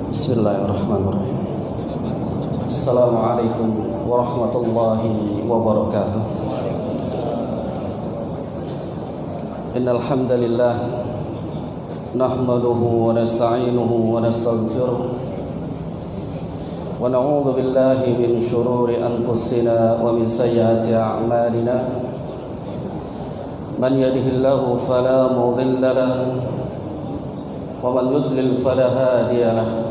Bismillahirrahmanirrahim. Assalamualaikum warahmatullahi wabarakatuh. Innal hamdalillah nahmaduhu wa nasta'inuhu wa nastaghfiruh wa na'udzu billahi min shururi anfusina wa min sayyiati a'malina. Man yahdihillahu fala mudilla lahu wa man yudlil fala hadiya lahu.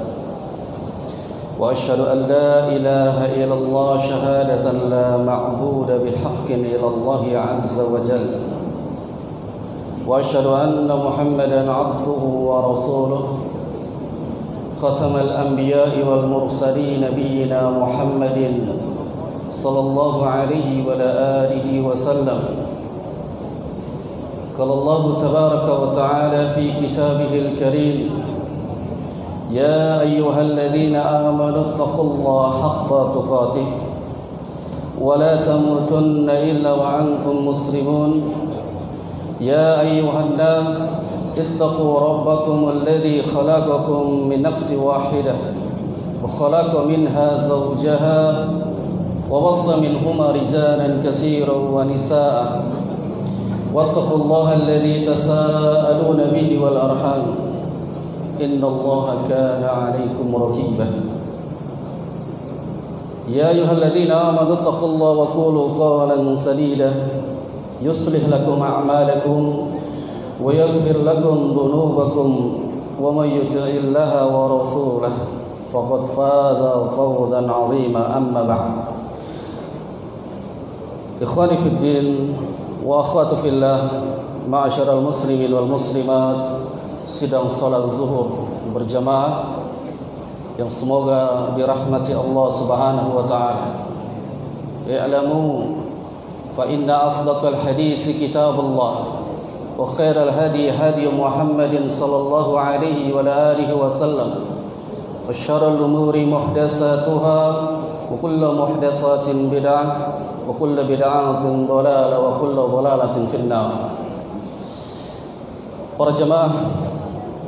وأشهد أن لا إله إلا الله شهادة لا معبود بحق إلا الله عز وجل وأشهد أن محمدا عبده ورسوله ختم الأنبياء والمرسلين نبينا محمد صلى الله عليه وعلى آله وسلم. قال الله تبارك وتعالى في كتابه الكريم: يا أيها الذين آمنوا اتقوا الله حق تقاته ولا تموتن إلا وأنتم مسلمون. يا أيها الناس اتقوا ربكم الذي خلقكم من نفس واحدة وخلق منها زوجها وبص منهما رجالا كثيرا ونساء واتقوا الله الذي تساءلون به والأرحام إن الله كان عليكم رقيبا. يا أيها الذين آمنوا اتقوا الله وقولوا قولا سديدا يصلح لكم أعمالكم ويغفر لكم ذنوبكم ومن يطع الله ورسوله فقد فاز فوزا عظيما. أما بعد، إخواني في الدين وأخواتي في الله، معاشر المسلمين والmuslimat, sidang salat zuhur berjamaah yang semoga dirahmati Allah Subhanahu wa taala. I'lamu fa inna asdaqal hadits kitabullah wa khairal hadi hadi Muhammadin sallallahu alaihi wa alihi wasallam wa syarrul umuri muhdatsatuha wa kullu muhdatsatin bid'ah wa kullu bid'atin dhalalah wa kullu dhalalatin finnar. Para jamaah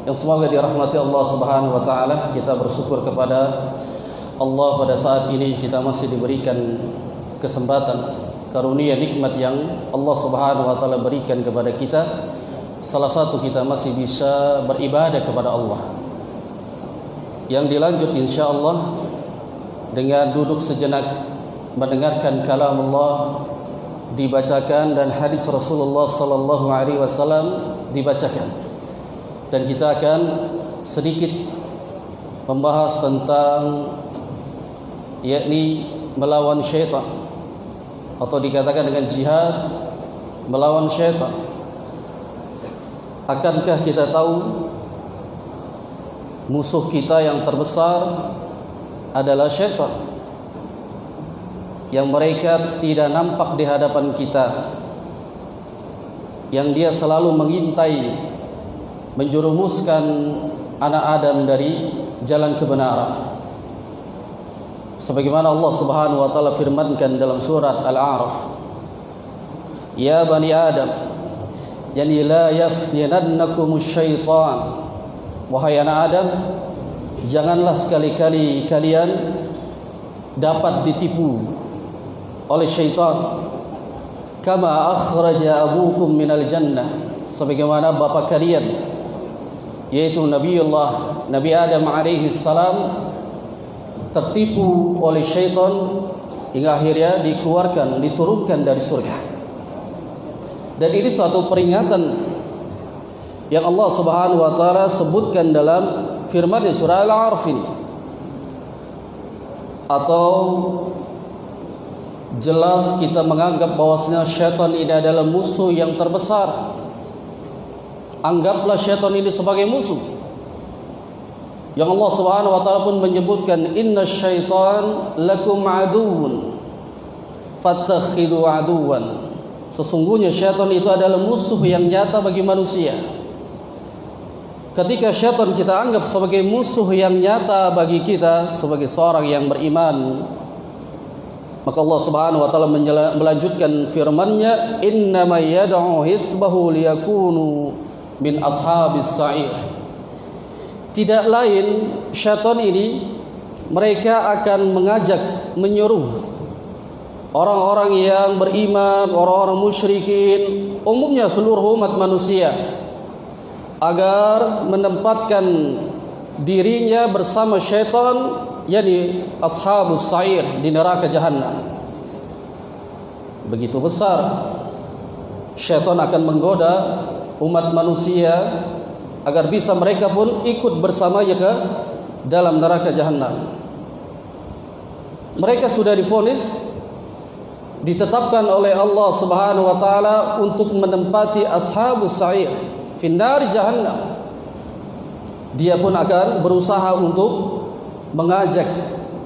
yang semoga dirahmati Allah Subhanahu wa taala, kita bersyukur kepada Allah pada saat ini kita masih diberikan kesempatan, karunia, nikmat yang Allah Subhanahu wa taala berikan kepada kita. Salah satu, kita masih bisa beribadah kepada Allah. Yang dilanjut insyaallah dengan duduk sejenak mendengarkan kalam Allah dibacakan dan hadis Rasulullah sallallahu alaihi wasallam dibacakan. Dan kita akan sedikit membahas tentang yakni melawan syaitan, atau dikatakan dengan jihad melawan syaitan. Akankah kita tahu musuh kita yang terbesar adalah syaitan, yang mereka tidak nampak di hadapan kita, yang dia selalu mengintai menjerumuskan anak Adam dari jalan kebenaran. Sebagaimana Allah Subhanahu wa taala firmankan dalam surat Al-A'raf, "Ya bani Adam, yani la yaftinannakumus syaitan." Wahai anak Adam, janganlah sekali-kali kalian dapat ditipu oleh syaitan. Kama akhraja abukum minal jannah, sebagaimana bapa kalian yaitu Nabi Adam alaihi salam tertipu oleh syaitan hingga akhirnya diturunkan dari surga. Dan ini suatu peringatan yang Allah Subhanahu wa taala sebutkan dalam firman di surah Al-A'raf ini. Atau jelas kita menganggap bahwasanya syaitan ini adalah musuh yang terbesar. Anggaplah syaitan ini sebagai musuh. Yang Allah Subhanahu wa taala pun menyebutkan, "Innasyaitan lakum aduwwun fattakhidhu aduwwan." Sesungguhnya syaitan itu adalah musuh yang nyata bagi manusia. Ketika syaitan kita anggap sebagai musuh yang nyata bagi kita sebagai seorang yang beriman, maka Allah Subhanahu wa taala melanjutkan firman-Nya, "Innama yad'u hisbahu liyakunu min ashabis sa'ir." tidak lain syaitan ini mereka akan mengajak, menyuruh orang-orang yang beriman, orang-orang musyrikin, umumnya seluruh umat manusia, agar menempatkan dirinya bersama syaitan, yakni ashabus sa'ir, di neraka jahanam. Begitu besar syaitan akan menggoda umat manusia agar bisa mereka pun ikut bersamanya ke dalam neraka jahanam. Mereka sudah divonis, ditetapkan oleh Allah Subhanahu wa taala untuk menempati ashabus sa'ir finnar jahannam. Dia pun akan berusaha untuk mengajak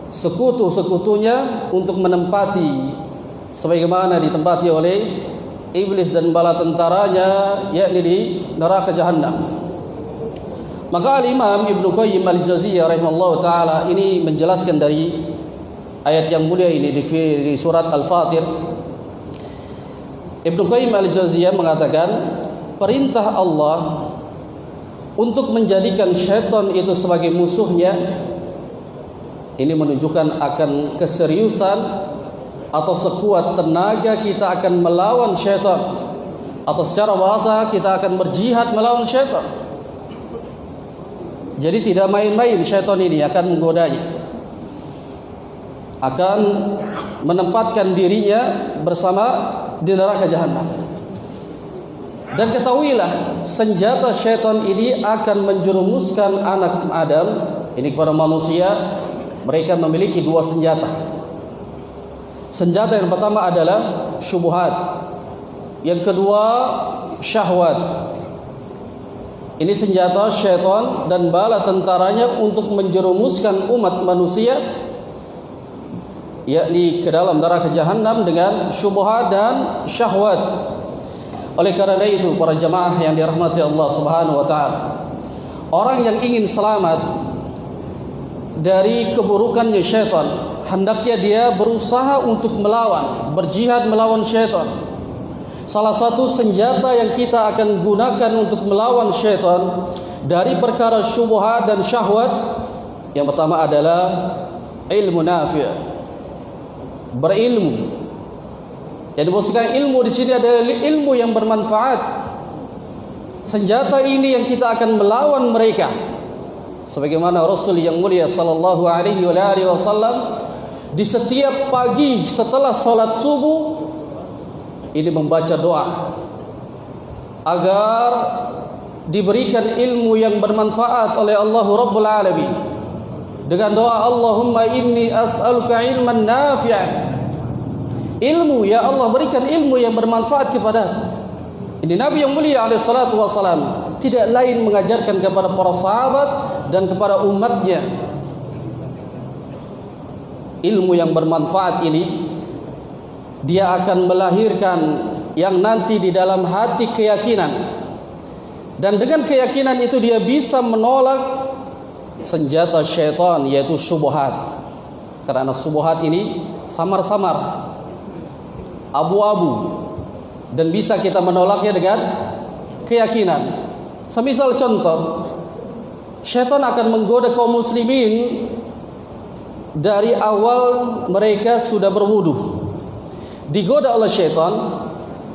sekutu-sekutunya untuk menempati sebagaimana ditempati oleh iblis dan bala tentaranya, yakni di neraka jahannam. Maka Al-Imam Ibnu Qayyim Al-Jauziyah rahimahullah taala ini menjelaskan dari ayat yang mulia ini di surat Al-Fatir. Ibnu Qayyim Al-Jauziyah mengatakan perintah Allah untuk menjadikan syaitan itu sebagai musuhnya ini menunjukkan akan keseriusan atau sekuat tenaga kita akan melawan syaitan, atau secara bahasa kita akan berjihad melawan syaitan. Jadi tidak main-main syaitan ini akan menggodanya, akan menempatkan dirinya bersama di neraka jahanam. Dan ketahuilah, senjata syaitan ini akan menjerumuskan anak Adam ini kepada manusia. Mereka memiliki dua senjata. Senjata yang pertama adalah syubhat, yang kedua syahwat. Ini senjata syaitan dan bala tentaranya untuk menjerumuskan umat manusia, yakni ke dalam neraka jahanam dengan syubhat dan syahwat. Oleh karena itu para jamaah yang dirahmati Allah Subhanahu wa taala, orang yang ingin selamat dari keburukannya syaitan, hendaknya dia berusaha untuk melawan, berjihad melawan syaitan. Salah satu senjata yang kita akan gunakan untuk melawan syaitan dari perkara syubhat dan syahwat, yang pertama adalah ilmu nafi', berilmu. Yang dimaksudkan ilmu di sini adalah ilmu yang bermanfaat. Senjata ini yang kita akan melawan mereka, sebagaimana Rasul yang mulia sallallahu alaihi wasallam di setiap pagi setelah salat subuh ini membaca doa agar diberikan ilmu yang bermanfaat oleh Allah Rabbul Alamin, dengan doa Allahumma inni as'aluka ilman nafi'an. Ilmu, ya Allah berikan ilmu yang bermanfaat kepada. Ini Nabi yang mulia alaihi salatu wasalam tidak lain mengajarkan kepada para sahabat dan kepada umatnya. Ilmu yang bermanfaat ini dia akan melahirkan yang nanti di dalam hati keyakinan, dan dengan keyakinan itu dia bisa menolak senjata syaitan, yaitu syubhat. Karena syubhat ini samar-samar, abu-abu, dan bisa kita menolaknya dengan keyakinan. Semisal contoh, syaitan akan menggoda kaum muslimin dari awal mereka sudah berwudu. Digoda oleh syaitan,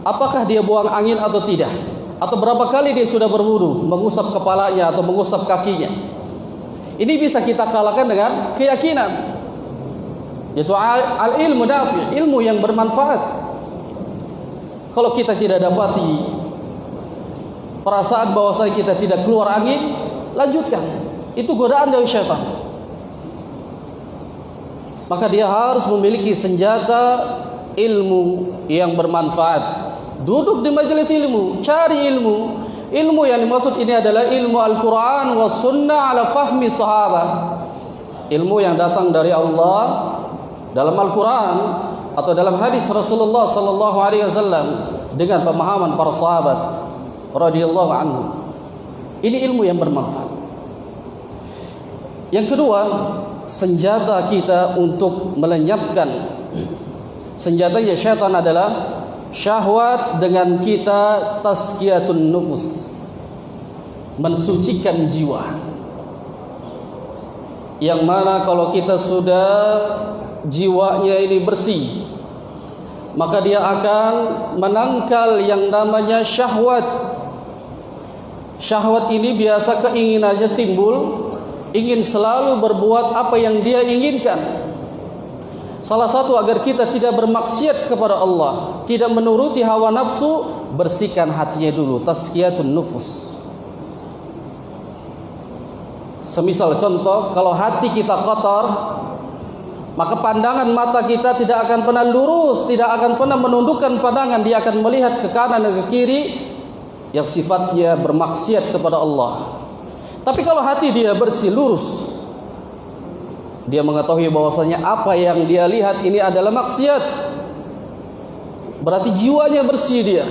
apakah dia buang angin atau tidak, atau berapa kali dia sudah berwudu, mengusap kepalanya atau mengusap kakinya. Ini bisa kita kalahkan dengan keyakinan, yaitu al-ilmu nafi', ilmu yang bermanfaat. Kalau kita tidak dapati perasaan bahwa kita tidak keluar angin, lanjutkan. Itu godaan dari syaitan. Maka dia harus memiliki senjata ilmu yang bermanfaat. Duduk di majelis ilmu, cari ilmu. Ilmu yang dimaksud ini adalah ilmu Al-Quran wa sunnah ala fahmi sahabat. Ilmu yang datang dari Allah dalam Al-Quran atau dalam hadis Rasulullah sallallahu alaihi wasallam dengan pemahaman para sahabat radhiyallahu anhum. Ini ilmu yang bermanfaat. Yang kedua, senjata kita untuk melenyapkan senjatanya syaitan adalah syahwat, dengan kita tazkiyatun nufus, mensucikan jiwa. yang mana kalau kita sudah jiwanya ini bersih, maka dia akan menangkal yang namanya syahwat. Syahwat ini biasa keinginannya timbul, ingin selalu berbuat apa yang dia inginkan. Salah satu agar kita tidak bermaksiat kepada Allah, tidak menuruti hawa nafsu, bersihkan hatinya dulu, tazkiyatun nufus. Semisal contoh, kalau hati kita kotor, maka pandangan mata kita tidak akan pernah lurus, tidak akan pernah menundukkan pandangan, dia akan melihat ke kanan dan ke kiri yang sifatnya bermaksiat kepada Allah. Tapi kalau hati dia bersih, lurus, dia mengetahui bahwasanya apa yang dia lihat ini adalah maksiat, berarti jiwanya bersih dia,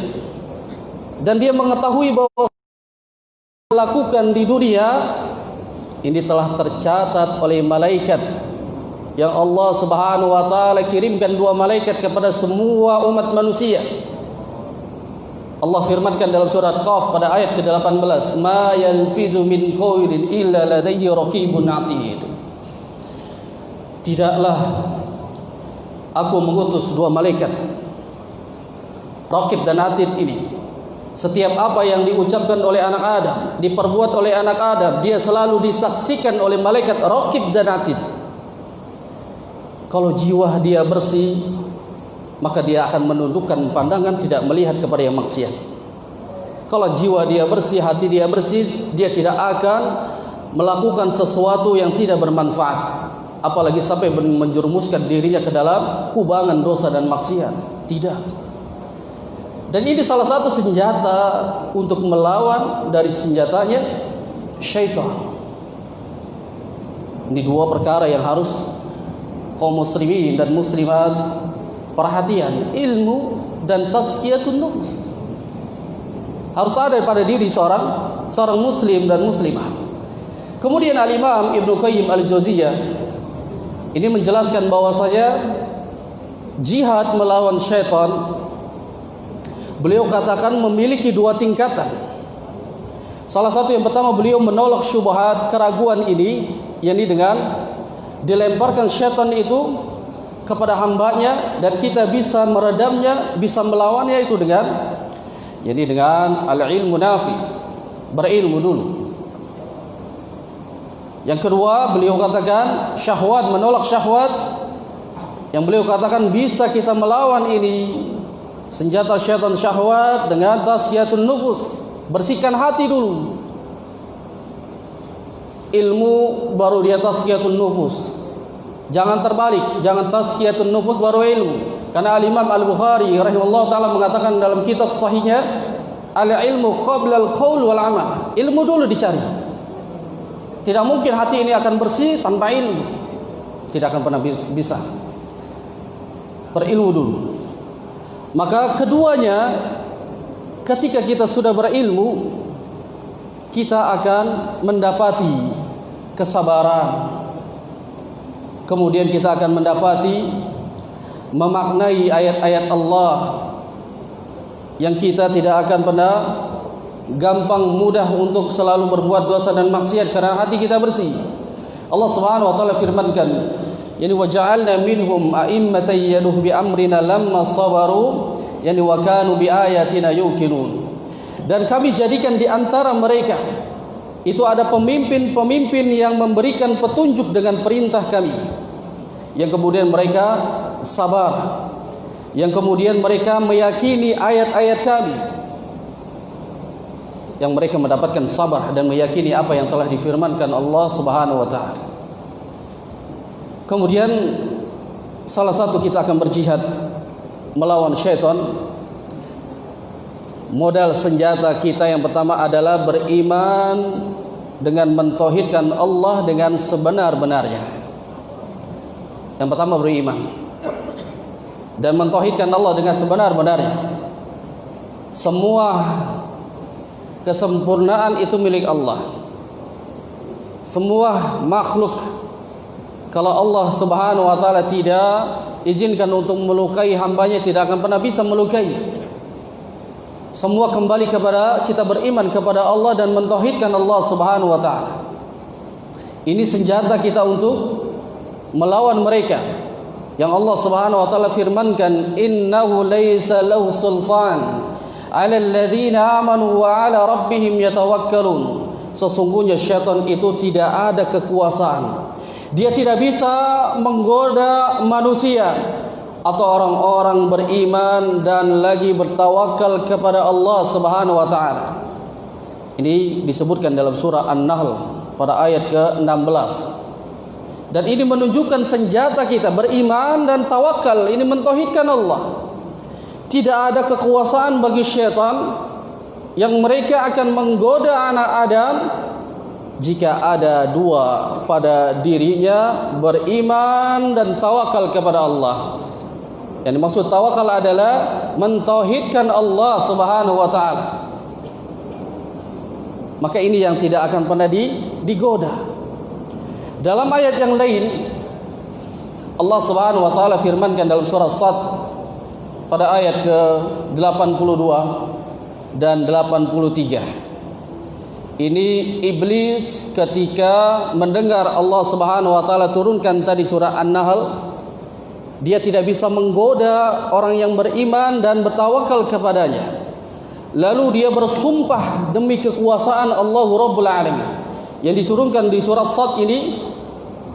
dan dia mengetahui bahwa lakukan di dunia ini telah tercatat oleh malaikat yang Allah Subhanahu wa taala kirimkan 2 malaikat kepada semua umat manusia. Allah firmankan dalam surat Qaf pada ayat ke-18, "Ma yalfizu min qawlin illa ladayhi raqibun 'atid." Tidaklah aku mengutus 2 malaikat, Raqib dan Atid ini. Setiap apa yang diucapkan oleh anak Adam, diperbuat oleh anak Adam, dia selalu disaksikan oleh malaikat Raqib dan Atid. Kalau jiwa dia bersih, maka dia akan menundukkan pandangan, tidak melihat kepada yang maksiat. Kalau jiwa dia bersih, hati dia bersih, dia tidak akan melakukan sesuatu yang tidak bermanfaat, apalagi sampai menjerumuskan dirinya ke dalam kubangan dosa dan maksiat. Tidak. Dan ini salah satu senjata untuk melawan dari senjatanya syaitan. Ini 2 perkara yang harus kaum muslimin dan muslimat perhatian, ilmu dan tazkiyatun nufus. Harus ada pada diri seorang muslim dan muslimah. Kemudian Al-Imam Ibnu Qayyim Al-Jauziyah ini menjelaskan bahwasanya jihad melawan syaitan, beliau katakan memiliki 2 tingkatan. Salah satu yang pertama, beliau menolak syubhat, keraguan ini, yakni dengan dilemparkan syaitan itu kepada hambanya dan kita bisa meredamnya, bisa melawannya itu dengan al-ilmu nafi, berilmu dulu. Yang kedua, beliau katakan syahwat, menolak syahwat, yang beliau katakan bisa kita melawan ini senjata syaitan syahwat dengan tazkiyatun nufus, bersihkan hati dulu. Ilmu baru dia tazkiyatun nufus. Jangan terbalik, jangan tazkiyatun nufus baru ilmu. Karena Al-Imam Al-Bukhari rahimahullah taala mengatakan dalam kitab sahihnya, al-ilmu qabla al-qaul wal amal. Ilmu dulu dicari. Tidak mungkin hati ini akan bersih tanpa ilmu. Tidak akan pernah bisa. Berilmu dulu. Maka keduanya, ketika kita sudah berilmu, kita akan mendapati kesabaran. Kemudian kita akan mendapati memaknai ayat-ayat Allah yang kita tidak akan pernah gampang mudah untuk selalu berbuat dosa dan maksiat karena hati kita bersih. Allah Subhanahu wa taala firmankan, yani waja'alna minhum a'immatan yaduhu bi amrina lamma sabaru, yani wa kanu bi ayatina yuqinun. Dan kami jadikan di antara mereka itu ada pemimpin-pemimpin yang memberikan petunjuk dengan perintah kami, yang kemudian mereka sabar, yang kemudian mereka meyakini ayat-ayat kami, yang mereka mendapatkan sabar dan meyakini apa yang telah difirmankan Allah Subhanahu wa taala. Kemudian salah satu kita akan berjihad melawan syaitan. Modal senjata kita yang pertama adalah beriman dengan mentauhidkan Allah dengan sebenar-benarnya. Yang pertama beriman dan mentauhidkan Allah dengan sebenar-benarnya. Semua kesempurnaan itu milik Allah. Semua makhluk, kalau Allah Subhanahu wa taala tidak izinkan untuk melukai hambanya, tidak akan pernah bisa melukai. Semua kembali kepada kita beriman kepada Allah dan mentauhidkan Allah Subhanahu wa taala. Ini senjata kita untuk melawan mereka. Yang Allah Subhanahu wa taala firmankan, "Innahu laisa lahu sultan 'alal ladzina amanu wa 'ala rabbihim yatawakkalun." Sesungguhnya syaitan itu tidak ada kekuasaan. Dia tidak bisa menggoda manusia atau orang-orang beriman dan lagi bertawakal kepada Allah Subhanahu wa taala. Ini disebutkan dalam surah An-Nahl pada ayat ke-16. Dan ini menunjukkan senjata kita beriman dan tawakal. Ini mentauhidkan Allah. Tidak ada kekuasaan bagi syaitan yang mereka akan menggoda anak Adam jika ada dua pada dirinya, beriman dan tawakal kepada Allah. Yang dimaksud tawakal adalah mentauhidkan Allah Subhanahu wa taala. Maka ini yang tidak akan pernah digoda. Dalam ayat yang lain Allah Subhanahu wa taala firmankan dalam surah Sad pada ayat ke-82 dan 83. Ini iblis ketika mendengar Allah Subhanahu wa taala turunkan tadi surah An-Nahl, dia tidak bisa menggoda orang yang beriman dan bertawakal kepadanya. Lalu dia bersumpah demi kekuasaan Allah Rabbul Alamin. Yang diturunkan di surat Sad ini,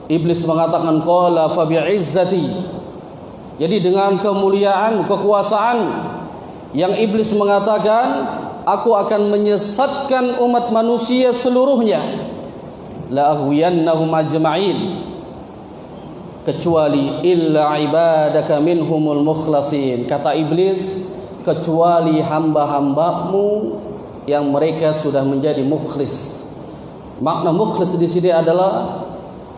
iblis mengatakan qala fa bi'izzati. Jadi dengan kemuliaan, kekuasaan, yang iblis mengatakan, aku akan menyesatkan umat manusia seluruhnya. La aghwiyannahum ajma'in, kecuali illa ibadaka minhumul mukhlasin. Kata iblis, kecuali hamba-hambamu yang mereka sudah menjadi mukhlis. Makna mukhlis di sini adalah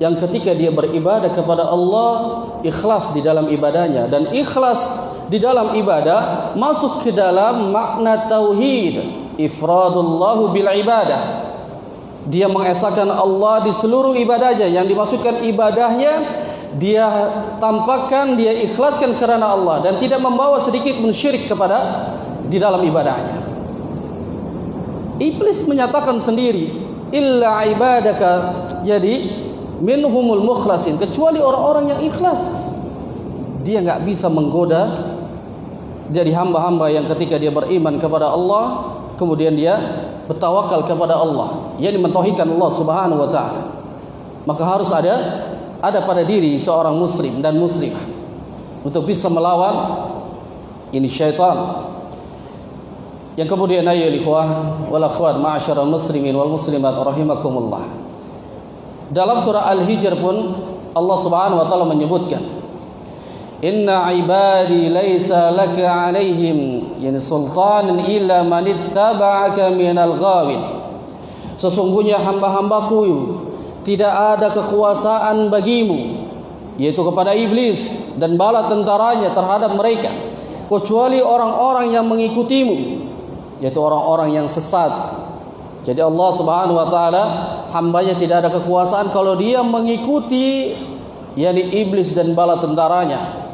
yang ketika dia beribadah kepada Allah, ikhlas di dalam ibadahnya. Dan ikhlas di dalam ibadah masuk ke dalam makna tauhid, ifradullahu bil ibadah. Dia mengesahkan Allah di seluruh ibadahnya. Yang dimaksudkan ibadahnya, dia tampakkan, dia ikhlaskan kerana Allah dan tidak membawa sedikit pun syirik kepada di dalam ibadahnya. Iblis menyatakan sendiri, illa ibadaka, jadi minhumul mukhlasin, kecuali orang-orang yang ikhlas. Dia enggak bisa menggoda jadi hamba-hamba yang ketika dia beriman kepada Allah, kemudian dia bertawakal kepada Allah, yakni mentauhidkan Allah Subhanahu wa taala. Maka harus ada pada diri seorang muslim dan muslimah untuk bisa melawan ini syaitan. Yang kemudian ayyuhal ikhwah wal akhwat ma'asyiral muslimin wal muslimat rahimakumullah. Dalam surah Al-Hijr pun Allah Subhanahu wa taala menyebutkan, inna ibadi laisa laka alaihim yani sultanan illa man ittaba'aka minal ghawin. Sesungguhnya hamba-hambaku tidak ada kekuasaan bagimu, yaitu kepada iblis dan bala tentaranya terhadap mereka, kecuali orang-orang yang mengikutimu, yaitu orang-orang yang sesat. Jadi Allah Subhanahu wa taala, hambanya tidak ada kekuasaan kalau dia mengikuti yakni iblis dan bala tentaranya.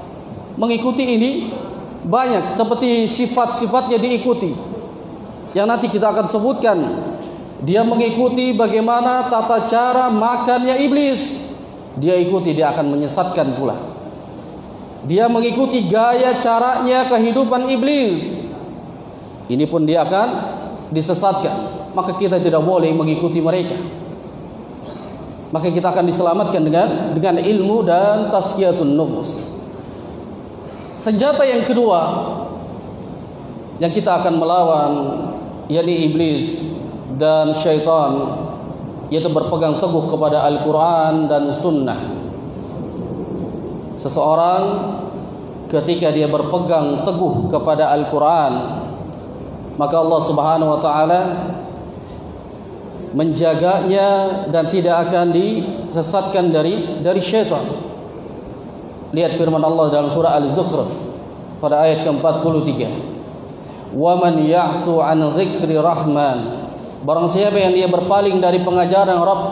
Mengikuti ini banyak, seperti sifat-sifatnya diikuti, yang nanti kita akan sebutkan. Dia mengikuti bagaimana tata cara makannya iblis, dia ikuti, dia akan menyesatkan pula. Dia mengikuti gaya caranya kehidupan iblis, ini pun dia akan disesatkan. Maka kita tidak boleh mengikuti mereka. Maka kita akan diselamatkan dengan ilmu dan tazkiyatun nufus. Senjata yang kedua yang kita akan melawan yakni iblis dan syaitan, yaitu berpegang teguh kepada Al-Quran dan Sunnah. Seseorang ketika dia berpegang teguh kepada Al-Quran, maka Allah Subhanahu wa taala menjaganya dan tidak akan disesatkan dari syaitan. Lihat firman Allah dalam surah Al-Zukhruf pada ayat ke-43. Wa man ya'su 'an dzikri rahman, barang siapa yang dia berpaling dari pengajaran Rabb,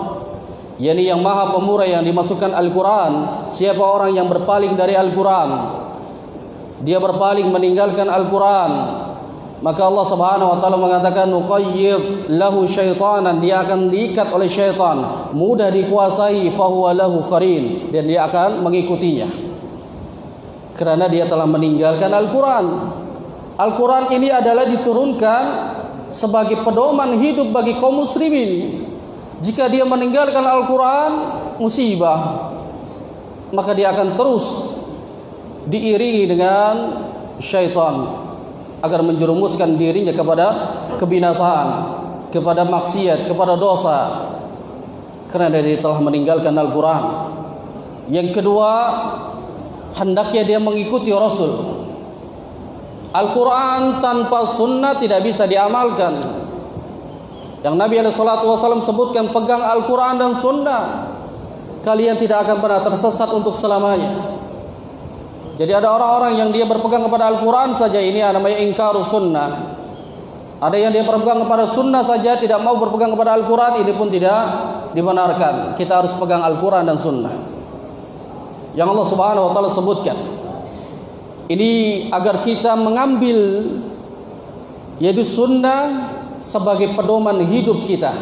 yakni yang Maha Pemurah yang dimasukkan Al-Quran. Siapa orang yang berpaling dari Al-Quran, dia berpaling meninggalkan Al-Quran, Maka Allah Subhanahu wa taala mengatakan nuqayyid lahu syaitanan, dia akan diikat oleh syaitan, mudah dikuasai, fahuwa lahu qarin, dan dia akan mengikutinya. Kerana dia telah meninggalkan Al-Quran. Al-Quran ini adalah diturunkan sebagai pedoman hidup bagi kaum muslimin. Jika dia meninggalkan Al-Quran, musibah, maka dia akan terus diiringi dengan syaitan agar menjerumuskan dirinya kepada kebinasaan, kepada maksiat, kepada dosa, kerana dia telah meninggalkan Al-Quran. Yang kedua, hendaknya dia mengikuti Rasul. Al-Quran tanpa sunnah tidak bisa diamalkan. Yang Nabi SAW sebutkan, pegang Al-Quran dan sunnah, kalian tidak akan pernah tersesat untuk selamanya. Jadi ada orang-orang yang dia berpegang kepada Al-Quran saja, ini namanya ingkaru sunnah. Ada yang dia berpegang kepada sunnah saja, tidak mau berpegang kepada Al-Quran, ini pun tidak dibenarkan. Kita harus pegang Al-Quran dan sunnah yang Allah Subhanahu wa taala sebutkan. Ini agar kita mengambil yaitu sunnah sebagai pedoman hidup kita.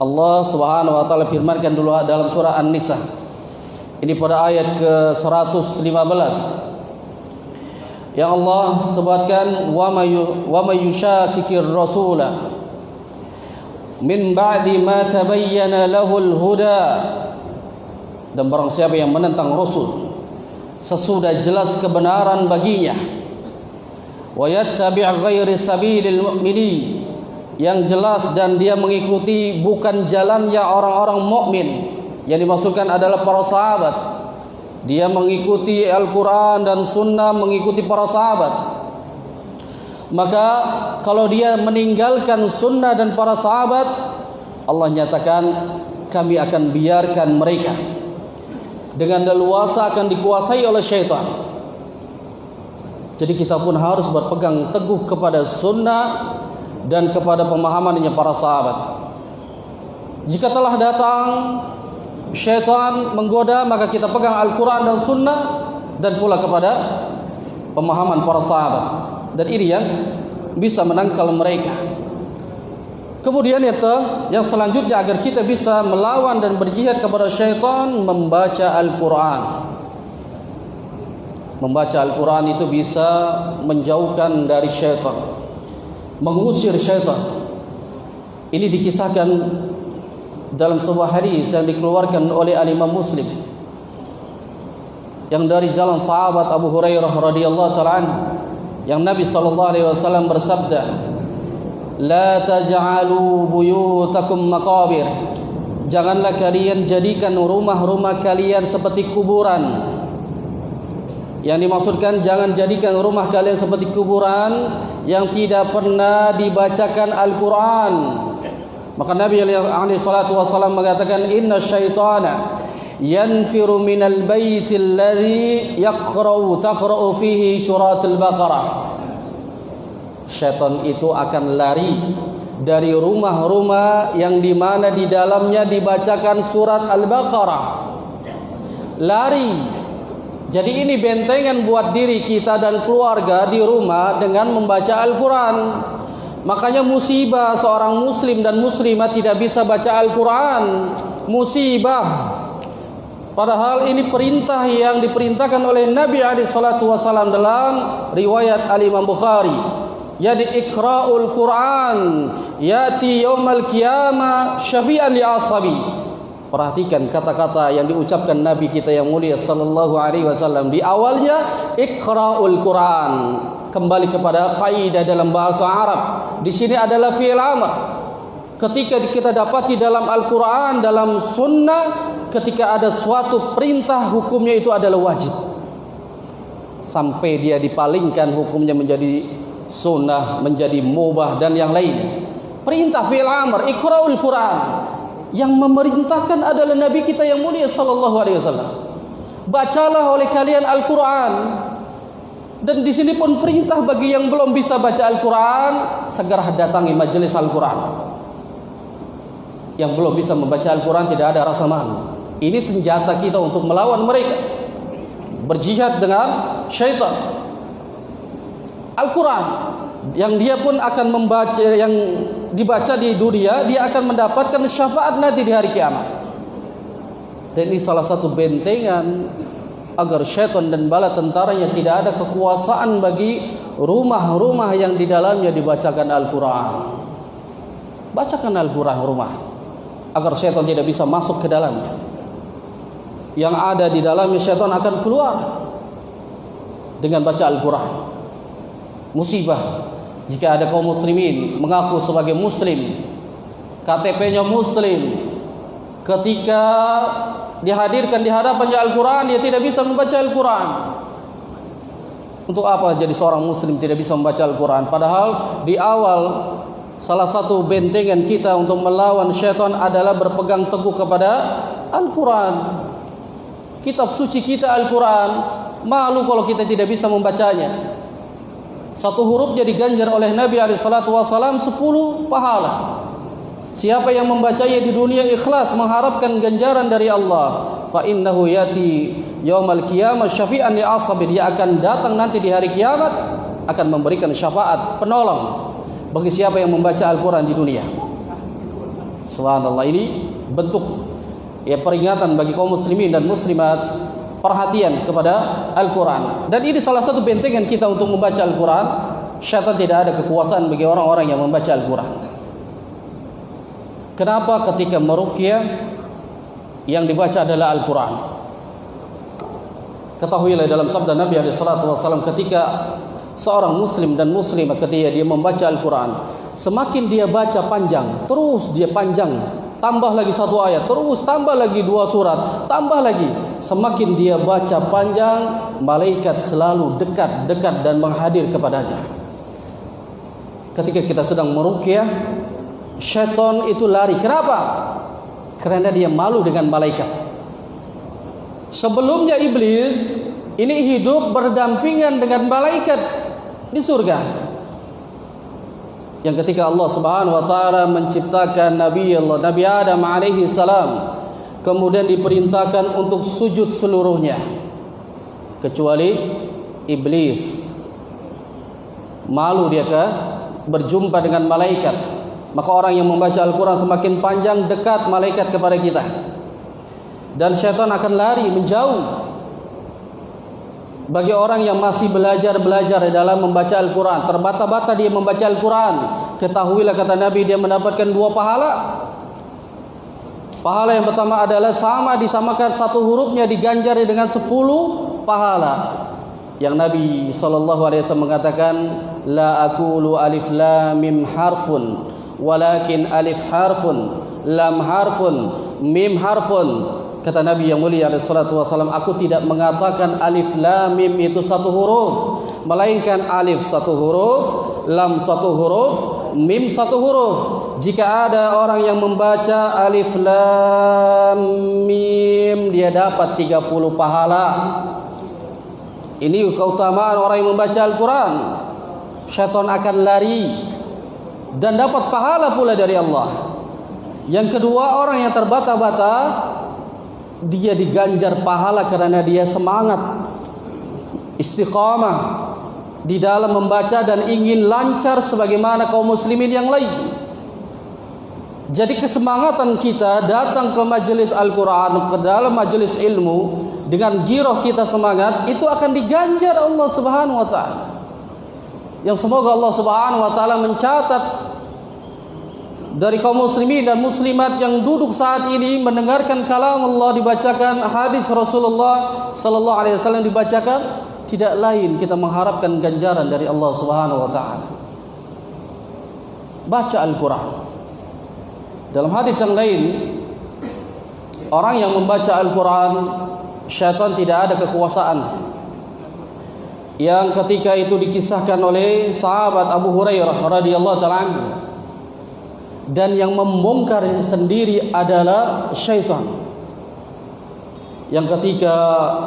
Allah Subhanahu wa taala firmankan dulu dalam surah An-Nisa. Ini pada ayat ke-115. Yang Allah sebutkan wa may yushaqiqir rasula min ba'di ma tabayyana lahul huda, dan barang siapa yang menentang Rasul sesudah jelas kebenaran baginya, wa yattabi' ghairi sabilil mu'minin, yang jelas dan dia mengikuti bukan jalannya orang-orang mukmin. Yang dimaksudkan adalah para sahabat. Dia mengikuti Al-Quran dan sunnah, mengikuti para sahabat. Maka kalau dia meninggalkan sunnah dan para sahabat, Allah nyatakan kami akan biarkan mereka dengan leluasa akan dikuasai oleh syaitan. Jadi kita pun harus berpegang teguh kepada sunnah dan kepada pemahamannya para sahabat. Jika telah datang syaitan menggoda, maka kita pegang Al-Quran dan sunnah dan pula kepada pemahaman para sahabat, dan ini yang bisa menangkal mereka. Kemudian yang selanjutnya agar kita bisa melawan dan berjihad kepada syaitan, membaca Al-Quran. Membaca Al-Quran itu bisa menjauhkan dari syaitan, mengusir syaitan. Ini dikisahkan dalam sebuah hadis yang dikeluarkan oleh Imam Muslim, yang dari jalan sahabat Abu Hurairah radhiyallahu ta'ala anhu, yang Nabi sallallahu alaihi wasallam bersabda, la taj'alu buyutakum maqabir, janganlah kalian jadikan rumah-rumah kalian seperti kuburan. Yang dimaksudkan, jangan jadikan rumah kalian seperti kuburan yang tidak pernah dibacakan Al-Quran. Maka Nabi alaihi salatu wasallam mengatakan, inna syaitana yanfiru minal baiti alladhi taqra'u fihi suratul Baqarah. Syaitan itu akan lari dari rumah-rumah yang dimana di dalamnya dibacakan surat Al-Baqarah. Lari. Jadi ini bentengan buat diri kita dan keluarga di rumah dengan membaca Al-Quran. Makanya musibah seorang muslim dan muslimah tidak bisa baca Al-Quran. Musibah. Padahal ini perintah yang diperintahkan oleh Nabi SAW dalam riwayat Al-Imam Bukhari. Jadi iqra'ul Quran yati yaumal qiyamah syafi'an li ashabi. Perhatikan kata-kata yang diucapkan Nabi kita yang mulia sallallahu alaihi wasallam di awalnya, iqra'ul Quran. Kembali kepada kaidah dalam bahasa Arab. Di sini adalah fi'il amr. Ketika kita dapati dalam Al-Quran, dalam sunnah, ketika ada suatu perintah, hukumnya itu adalah wajib. Sampai dia dipalingkan, hukumnya menjadi sunnah, menjadi mubah dan yang lainnya. Perintah fi'il amr, iqra'ul Quran. Yang memerintahkan adalah Nabi kita yang mulia sallallahu alaihi wasallam. Bacalah oleh kalian Al-Quran. Dan di sini pun perintah bagi yang belum bisa baca Al-Quran, segera datangi majelis Al-Quran. Yang belum bisa membaca Al-Quran tidak ada rasa malu. Ini senjata kita untuk melawan mereka, berjihad dengan syaitan. Al-Quran, yang dia pun akan membaca, yang dibaca di dunia, dia akan mendapatkan syafaat nanti di hari kiamat. Dan ini salah satu bentengan agar syaitan dan bala tentaranya tidak ada kekuasaan bagi rumah-rumah yang di dalamnya dibacakan Al-Quran. Bacakan Al-Quran rumah, agar syaitan tidak bisa masuk ke dalamnya. Yang ada di dalamnya syaitan akan keluar dengan baca Al-Quran. Musibah jika ada kaum muslimin mengaku sebagai muslim, KTP-nya muslim, ketika dihadirkan di hadapannya Al-Quran, dia tidak bisa membaca Al-Quran. Untuk apa jadi seorang muslim tidak bisa membaca Al-Quran? Padahal di awal salah satu bentengan kita untuk melawan syaitan adalah berpegang teguh kepada Al-Quran. Kitab suci kita Al-Quran. Malu kalau kita tidak bisa membacanya. Satu hurufnya diganjar oleh Nabi SAW 10 pahala. Siapa yang membacanya di dunia ikhlas mengharapkan ganjaran dari Allah, fa innahu yati yaumal qiyamah syafi'an li ashabi, dia akan datang nanti di hari kiamat akan memberikan syafaat penolong bagi siapa yang membaca Al-Quran di dunia. Subhanallah, ini bentuk peringatan bagi kaum muslimin dan muslimat, perhatian kepada Al-Quran. Dan ini salah satu bentengan kita untuk membaca Al-Quran. Syaitan tidak ada kekuasaan bagi orang-orang yang membaca Al-Quran. Kenapa? Ketika meruqyah yang dibaca adalah Al-Quran. Ketahuilah dalam sabda Nabi SAW, ketika seorang muslim dan muslimah ketika dia membaca Al-Quran, semakin dia baca panjang, terus dia panjang, tambah lagi satu ayat, terus tambah lagi 2 surat, tambah lagi. Semakin dia baca panjang, malaikat selalu dekat dan menghadir kepadanya. Ketika kita sedang meruqyah, syaitan itu lari. Kenapa? Karena dia malu dengan malaikat. Sebelumnya iblis ini hidup berdampingan dengan malaikat di surga. Yang ketika Allah Subhanahu wa taala menciptakan Nabi Adam alaihi salam, kemudian diperintahkan untuk sujud seluruhnya kecuali iblis. Malu dia berjumpa dengan malaikat. Maka orang yang membaca Al-Quran semakin panjang, dekat malaikat kepada kita, dan syaitan akan lari menjauh. Bagi orang yang masih belajar dalam membaca Al-Quran, terbata-bata dia membaca Al-Quran, ketahuilah kata Nabi, dia mendapatkan 2 pahala. Pahala yang pertama adalah disamakan satu hurufnya diganjari dengan 10 pahala. Yang Nabi SAW mengatakan, la aqulu alif lam mim harfun, walakin alif harfun, lam harfun, mim harfun. Kata Nabi yang mulia SAW, aku tidak mengatakan alif lam mim itu satu huruf, melainkan alif satu huruf, lam satu huruf, mim satu huruf. Jika ada orang yang membaca alif lam mim, dia dapat 30 pahala. Ini keutamaan orang yang membaca Al-Quran. Syaitan akan lari dan dapat pahala pula dari Allah. Yang kedua, orang yang terbata-bata, dia diganjar pahala karena dia semangat, istiqamah di dalam membaca dan ingin lancar sebagaimana kaum muslimin yang lain. Jadi kesemangatan kita datang ke majelis Al-Quran, ke dalam majelis ilmu, dengan giroh kita semangat, itu akan diganjar Allah Subhanahu wa taala. Yang semoga Allah Subhanahu wa taala mencatat dari kaum muslimin dan muslimat yang duduk saat ini mendengarkan kalam Allah dibacakan, hadis Rasulullah sallallahu alaihi wasallam dibacakan, tidak lain kita mengharapkan ganjaran dari Allah Subhanahu wa taala. Baca Al-Quran. Dalam hadis yang lain, orang yang membaca Al-Quran, syaitan tidak ada kekuasaan. Yang ketika itu dikisahkan oleh sahabat Abu Hurairah radhiyallahu ta'ala anhu, dan yang membongkar sendiri adalah syaitan. Yang ketika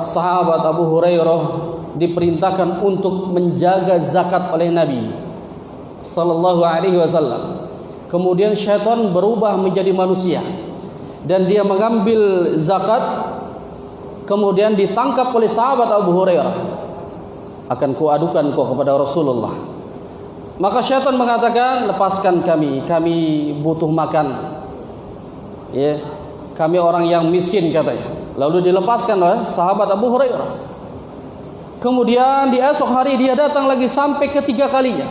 sahabat Abu Hurairah diperintahkan untuk menjaga zakat oleh Nabi sallallahu alaihi wasallam, kemudian syaitan berubah menjadi manusia dan dia mengambil zakat, kemudian ditangkap oleh sahabat Abu Hurairah. akan kuadukan kau kepada Rasulullah. Maka syaitan mengatakan, lepaskan kami butuh makan. Ya, kami orang yang miskin katanya. Lalu dilepaskan oleh sahabat Abu Hurairah. Kemudian di esok hari dia datang lagi sampai ketiga kalinya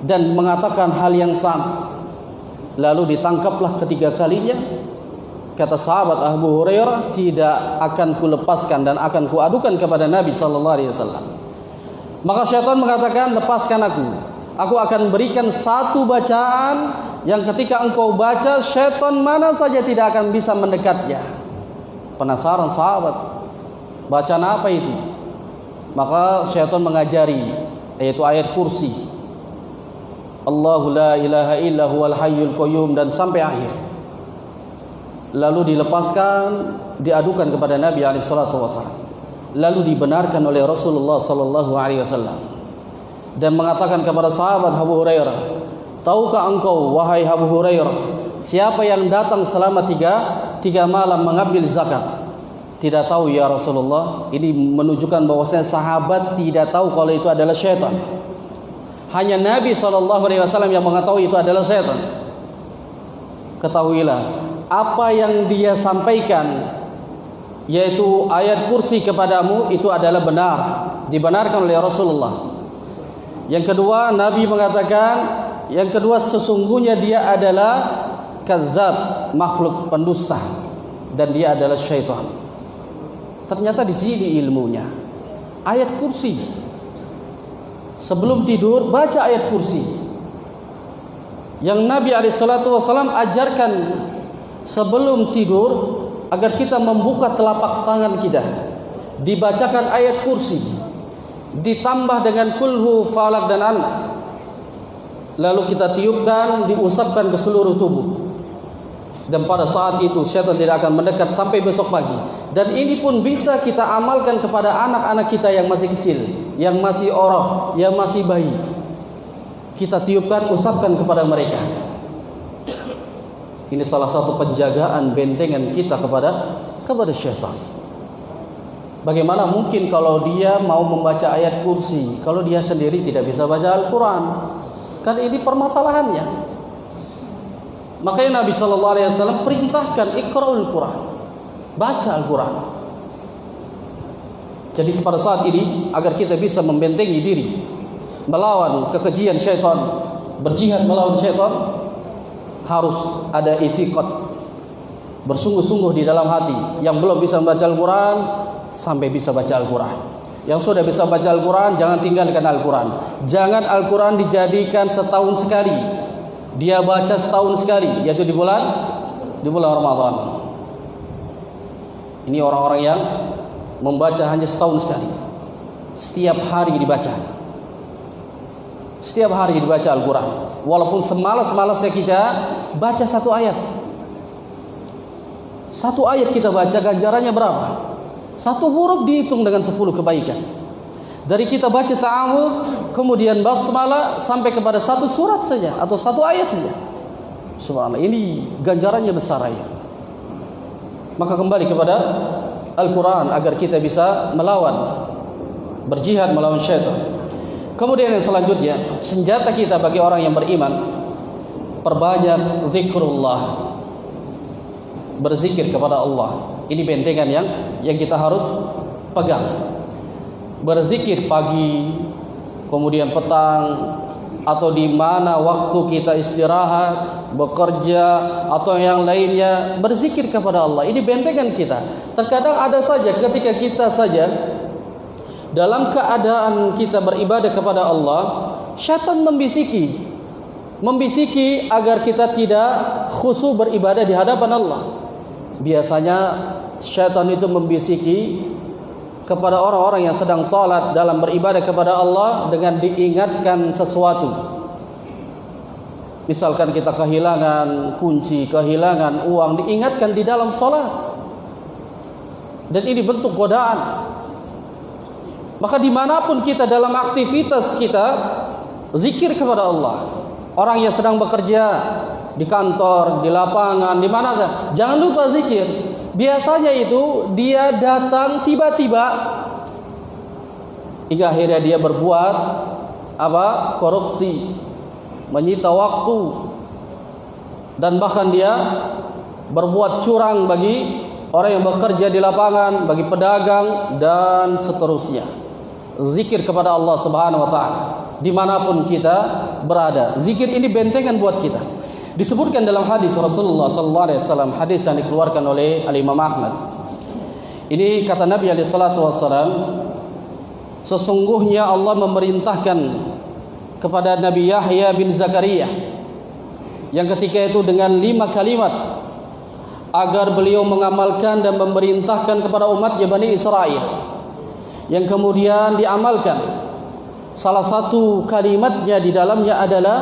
dan mengatakan hal yang sama. Lalu ditangkaplah ketiga kalinya. Kata sahabat Abu Hurairah, tidak akan kulepaskan dan akan kuadukan kepada Nabi sallallahu alaihi wasallam. Maka syaitan mengatakan, lepaskan aku. Aku akan berikan satu bacaan yang ketika engkau baca, syaitan mana saja tidak akan bisa mendekatnya. Penasaran sahabat, bacaan apa itu? Maka syaitan mengajari, yaitu ayat kursi. Allahu la ilaha illa huwal hayyul qayyum dan sampai akhir. Lalu dilepaskan, diadukan kepada Nabi alaihissalatu wassalam. Lalu dibenarkan oleh Rasulullah sallallahu alaihi wasallam dan mengatakan kepada sahabat Abu Hurairah, tahukah engkau wahai Abu Hurairah, siapa yang datang selama tiga malam mengambil zakat? Tidak tahu ya Rasulullah. Ini menunjukkan bahwasanya sahabat tidak tahu kalau itu adalah syaitan. Hanya Nabi SAW yang mengetahui itu adalah syaitan. Ketahuilah, apa yang dia sampaikan, yaitu ayat kursi kepadamu, itu adalah benar, dibenarkan oleh Rasulullah. Yang kedua, Nabi mengatakan, yang kedua, sesungguhnya dia adalah kadzab, makhluk pendusta, dan dia adalah syaitan. Ternyata di sini ilmunya. Ayat kursi. Sebelum tidur baca ayat kursi. Yang Nabi SAW ajarkan sebelum tidur agar kita membuka telapak tangan kita, dibacakan ayat kursi, ditambah dengan kulhu, falak dan anas. Lalu kita tiupkan, diusapkan ke seluruh tubuh. Dan pada saat itu syaitan tidak akan mendekat sampai besok pagi. Dan ini pun bisa kita amalkan kepada anak-anak kita yang masih kecil, yang masih orok, yang masih bayi. Kita tiupkan, usapkan kepada mereka. Ini salah satu penjagaan bentengan kita kepada syaitan. Bagaimana mungkin kalau dia mau membaca ayat kursi, kalau dia sendiri tidak bisa baca Al-Quran? Kan ini permasalahannya. Makanya Nabi SAW perintahkan iqra'ul Quran, baca Al-Quran. Jadi pada saat ini agar kita bisa membentengi diri melawan kekejian syaitan, berjihad melawan syaitan, harus ada i'tiqad, bersungguh-sungguh di dalam hati. Yang belum bisa membaca Al-Quran sampai bisa baca Al-Quran. Yang sudah bisa baca Al-Quran, jangan tinggalkan Al-Quran. Jangan Al-Quran dijadikan setahun sekali. Dia baca setahun sekali, yaitu di bulan Ramadan. Ini orang-orang yang membaca hanya setahun sekali. Setiap hari dibaca. Setiap hari dibaca Al-Quran. Walaupun semalas-malasnya kita baca satu ayat. Satu ayat kita baca, ganjarannya berapa? Satu huruf dihitung dengan 10 kebaikan. Dari kita baca ta'awudz, kemudian basmalah, sampai kepada satu surat saja atau satu ayat saja. Subhanallah, ini ganjarannya besar ya. Maka kembali kepada Al-Quran agar kita bisa melawan, berjihad melawan syaitan. Kemudian yang selanjutnya, senjata kita bagi orang yang beriman, perbanyak zikrullah, berzikir kepada Allah. Ini bentengan yang kita harus pegang. Berzikir pagi, kemudian petang, atau di mana waktu kita istirahat, bekerja, atau yang lainnya, berzikir kepada Allah. Ini bentengan kita. Terkadang ada saja ketika kita saja dalam keadaan kita beribadah kepada Allah, syaitan membisiki agar kita tidak khusyuk beribadah di hadapan Allah. Biasanya syaitan itu membisiki kepada orang-orang yang sedang salat dalam beribadah kepada Allah dengan diingatkan sesuatu. Misalkan kita kehilangan kunci, kehilangan uang, diingatkan di dalam salat. Dan ini bentuk godaan. Maka dimanapun kita dalam aktivitas kita, zikir kepada Allah. Orang yang sedang bekerja di kantor, di lapangan, di mana saja, jangan lupa zikir. Biasanya itu dia datang tiba-tiba hingga akhirnya dia berbuat korupsi, menyita waktu, dan bahkan dia berbuat curang bagi orang yang bekerja di lapangan, bagi pedagang dan seterusnya. Zikir kepada Allah Subhanahu wa taala dimanapun kita berada. Zikir ini bentengan buat kita. Disebutkan dalam hadis Rasulullah sallallahu alaihi wasallam, hadis yang dikeluarkan oleh Al-Imam Ahmad. Ini kata Nabi alaihi salatu wasallam, sesungguhnya Allah memerintahkan kepada Nabi Yahya bin Zakaria yang ketika itu dengan 5 kalimat agar beliau mengamalkan dan memerintahkan kepada umatnya Bani Israel, yang kemudian diamalkan. Salah satu kalimatnya di dalamnya adalah,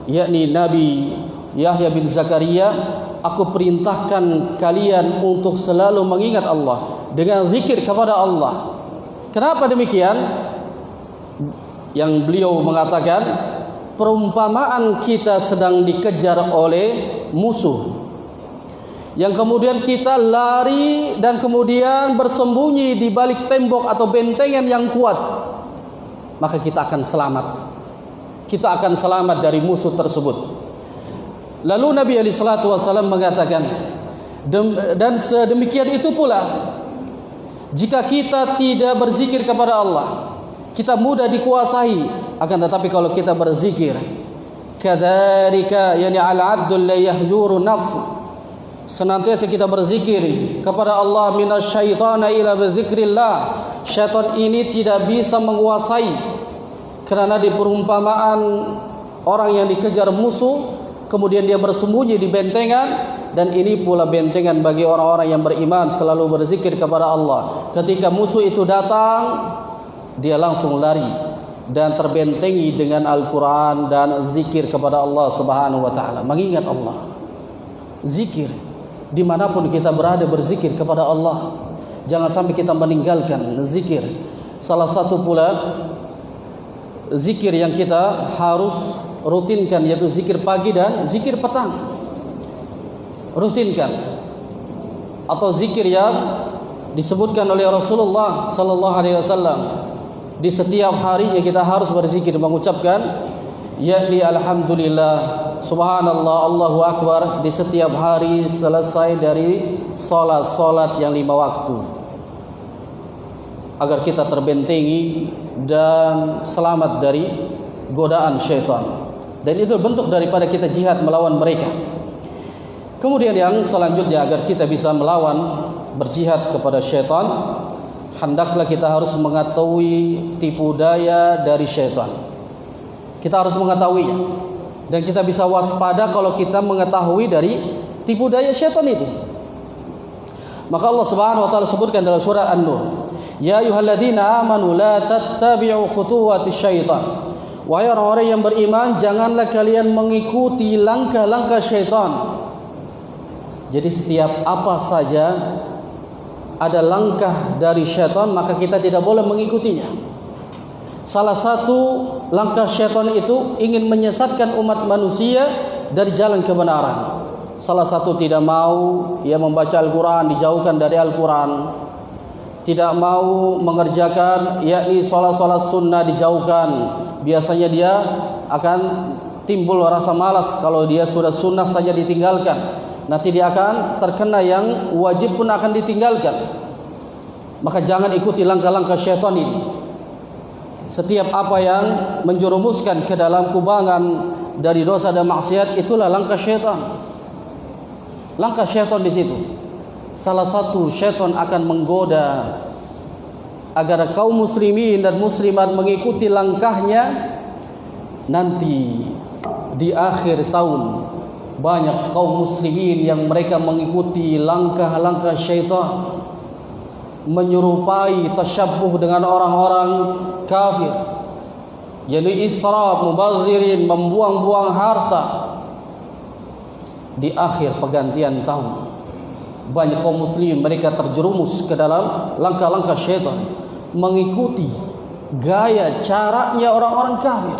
yakni Nabi Yahya bin Zakaria, aku perintahkan kalian untuk selalu mengingat Allah dengan zikir kepada Allah. Kenapa demikian? Yang beliau mengatakan, perumpamaan kita sedang dikejar oleh musuh, yang kemudian kita lari dan kemudian bersembunyi di balik tembok atau bentengan yang kuat, maka kita akan selamat. Kita akan selamat dari musuh tersebut. Lalu Nabi alaihi salatu wasallam mengatakan, dan sedemikian itu pula jika kita tidak berzikir kepada Allah, kita mudah dikuasai. Akan tetapi kalau kita berzikir, kadzalika yani al-'abdu la yahjuru nafs, senantiasa kita berzikir kepada Allah, minasyaitana ila bizikrillah, syaitan ini tidak bisa menguasai. Kerana di perumpamaan orang yang dikejar musuh, kemudian dia bersembunyi di bentengan, dan ini pula bentengan bagi orang-orang yang beriman, selalu berzikir kepada Allah. Ketika musuh itu datang, dia langsung lari dan terbentengi dengan Al-Quran dan zikir kepada Allah Subhanahu wa taala, mengingat Allah. Zikir dimanapun kita berada, berzikir kepada Allah. Jangan sampai kita meninggalkan zikir. Salah satu pula zikir yang kita harus rutinkan, yaitu zikir pagi dan zikir petang. Rutinkan. Atau zikir yang disebutkan oleh Rasulullah sallallahu alaihi wasallam, di setiap harinya kita harus berzikir, mengucapkan yakni alhamdulillah, subhanallah, Allahu akbar di setiap hari selesai dari salat yang 5 waktu, agar kita terbentengi dan selamat dari godaan syaitan. Dan itu bentuk daripada kita jihad melawan mereka. Kemudian yang selanjutnya, agar kita bisa melawan, berjihad kepada syaitan, hendaklah kita harus mengetahui tipu daya dari syaitan. Kita harus mengetahuinya, dan kita bisa waspada kalau kita mengetahui dari tipu daya syaitan itu. Maka Allah Subhanahu wa taala sebutkan dalam surah An-Nur, ya ayyuhalladzina amanu la tattabi'u khutuwatis syaitan. Wahai orang-orang yang beriman, janganlah kalian mengikuti langkah-langkah syaitan. Jadi setiap apa saja ada langkah dari syaitan, maka kita tidak boleh mengikutinya. Salah satu langkah syaitan itu ingin menyesatkan umat manusia dari jalan kebenaran. Salah satu tidak mau ia membaca Al-Quran, dijauhkan dari Al-Quran. Tidak mau mengerjakan yakni solat-solat sunnah, dijauhkan. Biasanya dia akan timbul rasa malas kalau dia sudah sunnah saja ditinggalkan. Nanti dia akan terkena yang wajib pun akan ditinggalkan. Maka jangan ikuti langkah-langkah syaitan ini. Setiap apa yang menjerumuskan ke dalam kubangan dari dosa dan maksiat, itulah langkah syaitan. Langkah syaitan di situ. Salah satu syaitan akan menggoda agar kaum muslimin dan muslimat mengikuti langkahnya. Nanti di akhir tahun, banyak kaum muslimin yang mereka mengikuti langkah-langkah syaitan, menyerupai, tasyabbuh dengan orang-orang kafir, yakni israf, mubazzirin, membuang-buang harta. Di akhir pergantian tahun, banyak kaum muslimin mereka terjerumus ke dalam langkah-langkah syaitan, mengikuti gaya caranya orang-orang kafir.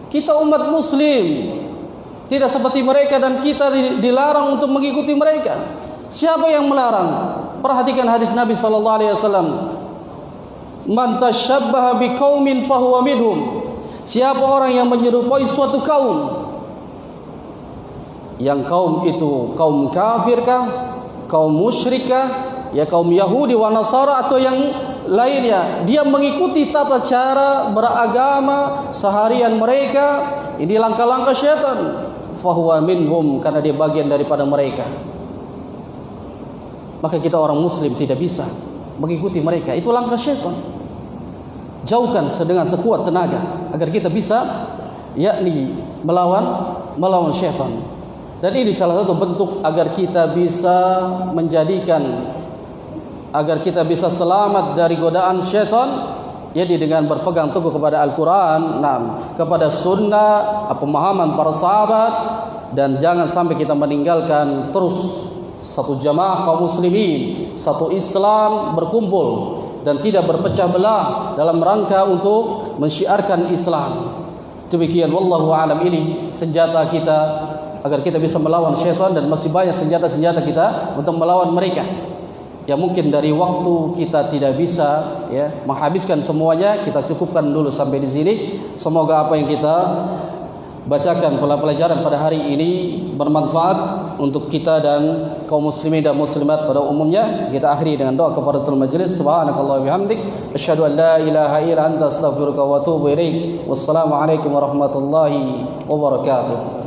Kita umat muslim tidak seperti mereka, dan kita dilarang untuk mengikuti mereka. Siapa yang melarang? Perhatikan hadis Nabi sallallahu alaihi wasallam, Man tashabbaha biqaumin fahuwa minhum. Siapa orang yang menyerupai suatu kaum, yang kaum itu kaum kafirkah, kaum musyrikah, ya kaum Yahudi wa Nasara atau yang lainnya, dia mengikuti tata cara beragama seharian mereka, ini langkah-langkah syaitan, fahuwa minhum, karena dia bagian daripada mereka. Maka kita orang muslim tidak bisa mengikuti mereka, itu langkah syaitan. Jauhkan dengan sekuat tenaga agar kita bisa yakni melawan syaitan. Dan ini salah satu bentuk agar kita bisa selamat dari godaan syaitan, jadi dengan berpegang teguh kepada Al-Quran, kepada sunnah, pemahaman para sahabat, dan jangan sampai kita meninggalkan terus satu jamaah kaum muslimin, satu Islam berkumpul dan tidak berpecah belah dalam rangka untuk mensyiarkan Islam. Demikian wallahu a'lam, ini senjata kita agar kita bisa melawan syaitan, dan masih banyak senjata-senjata kita untuk melawan mereka. Ya mungkin dari waktu kita tidak bisa ya menghabiskan semuanya, kita cukupkan dulu sampai di sini. Semoga apa yang kita bacakan pelajaran pada hari ini bermanfaat untuk kita dan kaum muslimin dan muslimat pada umumnya. Kita akhiri dengan doa kafaratul majlis. Subhanakallah wa bihamdik, asyhadu an la ilaha illa anta, astaghfiruka wa atubu ilaik. Wassalamu alaikum warahmatullahi wabarakatuh.